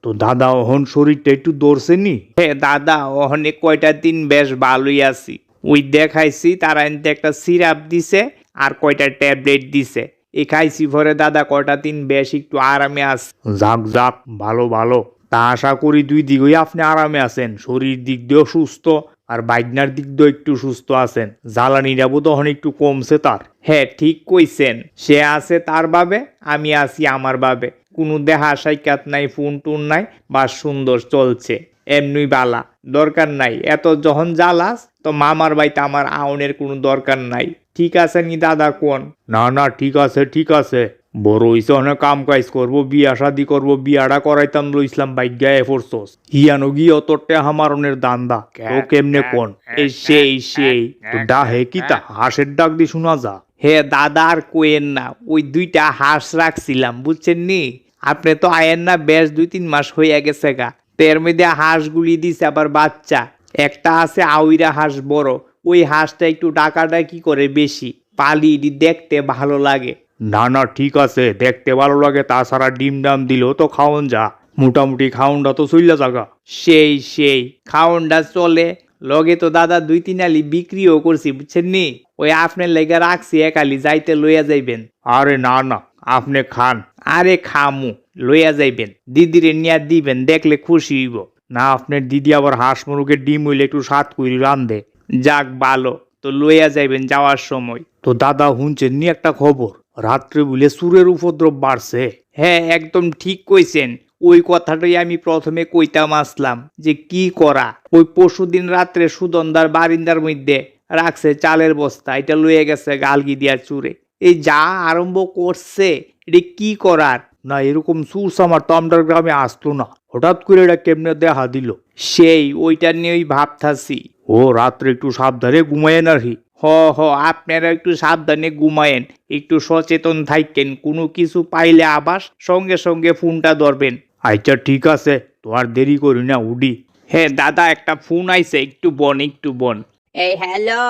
তো দাদা ওহন শরীরটা একটু দৌড়ছেনি? হ্যাঁ দাদা, ওখানে কয়টা দিন বেশ ভালোই আছি। ওই দেখাইছি, তারা এনতে একটা সিরাপ দিছে আর কয়টা ট্যাবলেট দিছে। এই খাইছি পরে দাদা কয়টা দিন বেশ একটু আরামে আছি। যাক যাক, ভালো ভালো। তা আশা করি দুই দিকেই আপনি আরামে আছেন, শরীর দিক দিয়েও সুস্থ আর বাইকনার দিক দিয়েও একটু সুস্থ আছেন। জ্বালানিটা বোধহয় একটু কমছে তার। হ্যাঁ ঠিক কইছেন, সে আছে তার ভাবে, আমি আছি আমার ভাবে। কোনো দেখা সাক্ষাৎ নাই, ফোন টোন নাই, বা সুন্দর চলছে এমনি বালা। দরকার নাই এত, যখন জ্বালাস তো মামার বাড়িতে আমার আউনের কোনো দরকার নাই। ঠিক আছে নি দাদা কোন? না না, ঠিক আছে ঠিক আছে। বড় হইছে, অনেক কাম কাজ করবো, বিয়া শাদি করবো, বিয়াটা করাইতাম ইসলাম বাইক গায়ে ফোরসোস হিয়ানো গিয়ে অতটা হামারনের দান্দা তো কেমনে কোন? এই সেই সেই তো ডাহে কি তা হাঁসের ডাক দিয়ে শোনা যা। হে দাদা আর কোয়েন না, ওই দুইটা হাঁস রাখছিলাম বুঝছেন নি। আপনি তো আয়েন না, বেশ 2-3 মাস হইয়া গেছে গা। তের মধ্যে হাঁসগুলি দিছে আবার বাচ্চা। একটা আছে আউইরা হাঁস বড়, ওই হাঁসটা একটু ডাকাডাকি করে বেশি। পালি দেখতে ভালো লাগে। না না, ঠিক আছে, দেখতে ভালো লাগে, তাছাড়া ডিম ডাম দিলেও তো খাওন যা। মোটামুটি খাউনটা তো চইলা জাগা। সেই সেই খাওনটা চলে। লগে তো দাদা 2-3 আলি বিক্রিও করছি বুঝছেন নি। ওই আপনার লেগে রাখছি, এক আলি যাইতে লইয়া যাইবেন। আরে না না, আপনি খান। আরে খামু, লইয়া যাইবেন, দিদিরে নিয়া দিবেন, দেখলে খুশি হইব। না, আপনার দিদি আবার হাঁস মুরগের ডিম হইলে একটু স্বাদ করি রান্ধে। যাক ভালো, তো লইয়া যাইবেন যাওয়ার সময়। তো দাদা শুনছেন নি একটা খবর? রাত্রে বলে চুরের উপদ্রব বাড়ছে। হ্যাঁ একদম ঠিক কইছেন। ওই কথাটাই আমি প্রথমে কইতাম আসলাম যে কি করা। ওই পরশুদিন রাত্রে সুদন্দার বারিন্দার মধ্যে রাখছে চালের বস্তা, এটা লইয়া গেছে গালগি দিয়া চুরে। এই যা আরম্ভ করছে, এটা কি করার? না, এরকম সুরস আমার তো আমরার গ্রামে আসতো না, হঠাৎ করে এটা কেমনে দেখা দিল। সেই ওইটা নিয়েই ভাবতাছি। ও রাত্রে একটু সাবধানে ঘুমায়েন আর কি। হ হ, আপনারা একটু সাবধানে ঘুমায়েন, একটু সচেতন থাকেন। কোনো কিছু পাইলে আবার সঙ্গে সঙ্গে ফোনটা ধরবেন। আচ্ছা ঠিক আছে, তো আর দেরি করি না, উডি। হ্যাঁ দাদা, একটা ফোন আইছে, একটু বন একটু বন। এই হ্যালো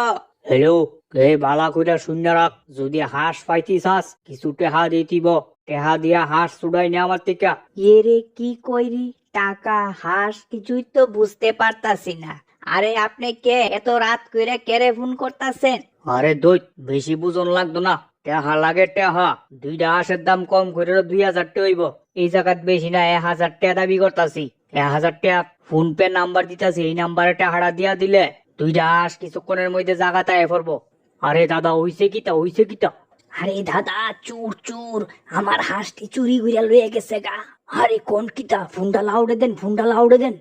হ্যালো, কে বালা কইরা শূন্য রাখ। যদি হাঁস পাইতি চাস কিছু টেহা দিতিব, টেহা দিয়া হাঁস চুড়াই নে আমার থেকে। এরে কি কইরি, টাকা হাঁস কিছুই তো বুঝতে পারতাছি না। আরে আপনি কে, এত রাত কইরা কেরে ফোন করতাছেন? আরে দৈত, বেশি বুঝন লাগতো না। টেহা লাগে টেহা, 2টা হাঁসের দাম কম করে 2000 টাকা হইব। এই জায়গাত বেশি না, 1000 টাকা দাবি করতাছি। 1000 টাকা ফোন পে নাম্বার দিতাছি, এই নাম্বারে টাকাটা দিয়া দিলে 2টা হাঁস কিছুক্ষণের মধ্যে জায়গাতে পড়বো। আরে দাদা, হইছে কিতা হইছে কিতা? আরে দাদা, চুর চুর, আমার হাঁসটি চুরি কইরা লইয়া গেছে গা। আরে কোন কিতা, ফোনটা লাউডে দেন, ফোনটা লাউডে দেন।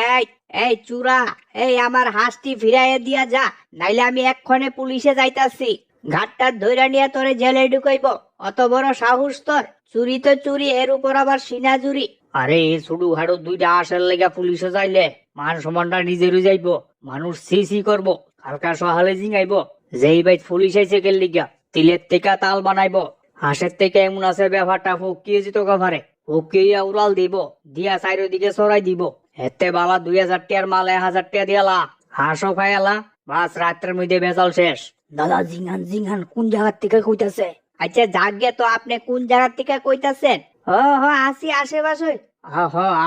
এই এই চুরা, এই আমার হাঁসটি ফিরাইয়া দিয়া যা, নাইলে আমি এক্ষণে পুলিশে যাইতাছি। ঘাটটা ধইরা নিয়ে তোরে জেলে ঢুকাইব। অত বড় সাহস তোর! চুরি তো চুরি, এর উপর আবার সিনা চুরি। আরে শুধু হাড়ো 2টা হাঁসের লেগা পুলিশে যাইলে মান সম্মানটা নিজেরই যাইব। মানুষ সি করব, হালকা সহালে জিঙাইব। যেই বাইত পুলিশ আইছে গেল লিগা, তিলের থেকে তাল বানাইব। হাঁসের থেকে এমন আছে ব্যাপারটা ফুকিয়ে যেত কভারে, ফুকিয়া উড়াল দিব, দিয়া চারিদিকে ছড়াই দিব। হেতে বালা 2000 টাকার মাল 1000 টাকা দিয়ালা, হাঁসও খাইয়ালা, বাস রাত্রের মধ্যে বেজাল শেষ। দাদা জিঙ্গান জিঙ্গান, কোন জায়গার থেকে কইতাছে? আচ্ছা জাগে তো, আপনি কোন জায়গার থেকে কইতাছেন? আসি আশেপাশে।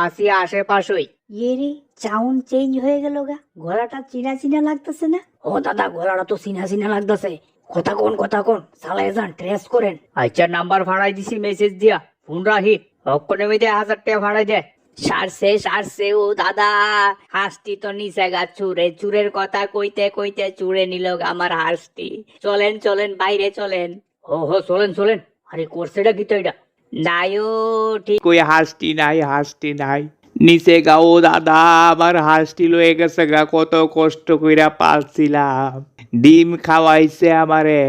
আসি আশেপাশই। এরে চাউন চেঞ্জ হয়ে গেল গা, গলাটা চিনা চিনা লাগতেছে না? ও দাদা, গলাটা তো চিনা চিনা লাগতেছে। কথা কোন কথা কোন, চালায় যান, ট্রেস করেন। আচ্ছা নাম্বার ভাড়াই দিছি মেসেজ দিয়া, ফোন রাখি। অক্ষণের মধ্যে 1000 টাকা ভাড়াই দে। সারছে সারছে ও দাদা, হাঁসটি তো নিচে গা চুরে, চুরের কথা কইতে কইতে চুরে নিল আমার হাঁসটি। চলেন চলেন, বাইরে চলেন। চলেন চলেন। আরে করছেটা কি তো এটা? নাইও ঠিক কই হাঁসটি নাই, হাঁসটি নাই। নিচে গা ও দাদা, আমার হাঁসটি লয়ে গেছে গা, কত কষ্ট কইরা পালছিলাম। ডিম খাওয়াইছে আমারে।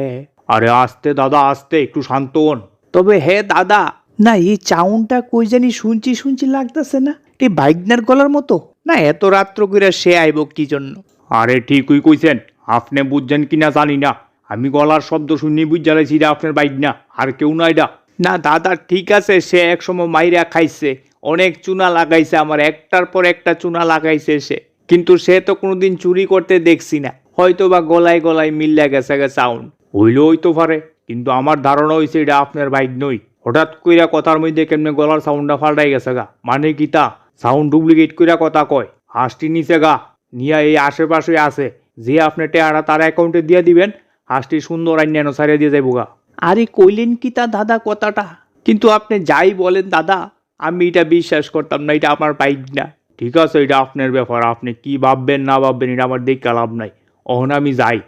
আরে আস্তে দাদা আস্তে, একটু শান্ত হন। তবে হে দাদা, না এই চাউনটা কই জানি শুনছি শুনছি লাগতেছে না। এই বাইকনার গলার মতো না, এত রাত্র কইরা সে আইব কি জন্য? আরে ঠিকই কইছেন, আপনি বুঝছেন কিনা জানি না, আমি গলার শব্দ শুনি বুঝালাইছি এটা আপনার বাইক না, আর কেউ না এটা। না দাদা ঠিক আছে, সে একসময় মাইরা খাইছে, অনেক চুনা লাগাইছে আমার, একটার পর একটা চুনা লাগাইছে সে। কিন্তু সে তো কোনোদিন চুরি করতে দেখছি না, হয়তো বা গলায় গলায় মিল্লা গেছে গে চাউন। হইলেও হইতে পারে, কিন্তু আমার ধারণা হয়েছে এটা আপনার বাইক নই। হঠাৎ কইরা কথার মধ্যে কেমনে গলার সাউন্ডটা ফাল্টাই গেছে গা, মানে কি তা সাউন্ড ডুপ্লিকেট কইরা কথা কয়। হাঁসটি নিচে গা নিয়া এই আশেপাশে আছে, যে আপনি টেয়ারা তার অ্যাকাউন্টে দিয়ে দিবেন, হাঁসটি সুন্দর আইন সারিয়ে দিয়ে যাইব গা। আরে কইলেন কি তা দাদা কথাটা, কিন্তু আপনি যাই বলেন দাদা আমি এটা বিশ্বাস করতাম না, এটা আমার বাইক না। ঠিক আছে, এটা আপনার ব্যাপার, আপনি কি ভাববেন না ভাববেন এটা আমার দেখে লাভ নাই। অহন আমি যাই।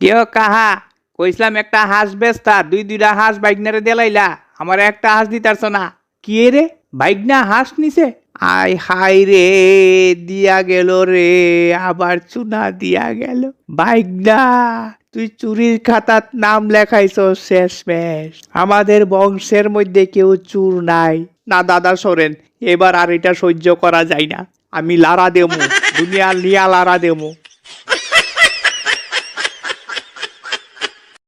কেউ কাহা কইছিলাম একটা হাঁস বেচতা, দুইটা হাঁস বাইকনারে দেলাইলা, আমার একটা হাঁস দিতারছ না। কি রে বাইকনা হাঁস নিছে? আয় হাই রে, দিয়া গেল রে, আবার চুনা দিয়া গেল। বাইকনা তুই চুরির খাতাত নাম লেখাইছ শেষমেশ। আমাদের বংশের মধ্যে কেউ চুর নাই। না দাদা সরেন, এবার আর এটা সহ্য করা যায় না, আমি লারা দেমু, দুনিয়া লিয়া লারা দেমু।